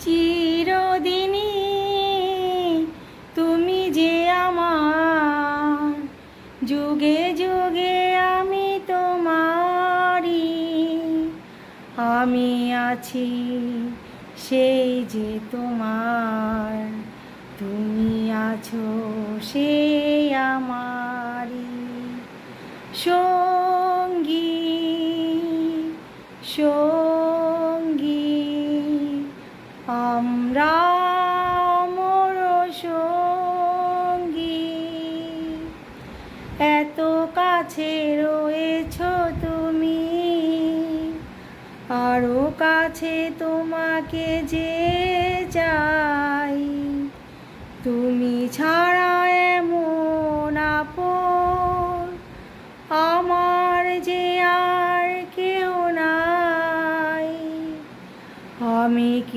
চিরদিনই তুমি যে আমার, যুগে যুগে আমি তোমারই। আমি আছি সেই যে তোমার, তুমি আছো সেই আমারই সঙ্গী সঙ্গী। আমরা মোর সঙ্গী, এত কাছে রয়েছ তুমি, আরো কাছে তোমাকে যে চাই। তুমি ছাড়া এমন আপন আমার যে আর কেউ নাই। আমি কি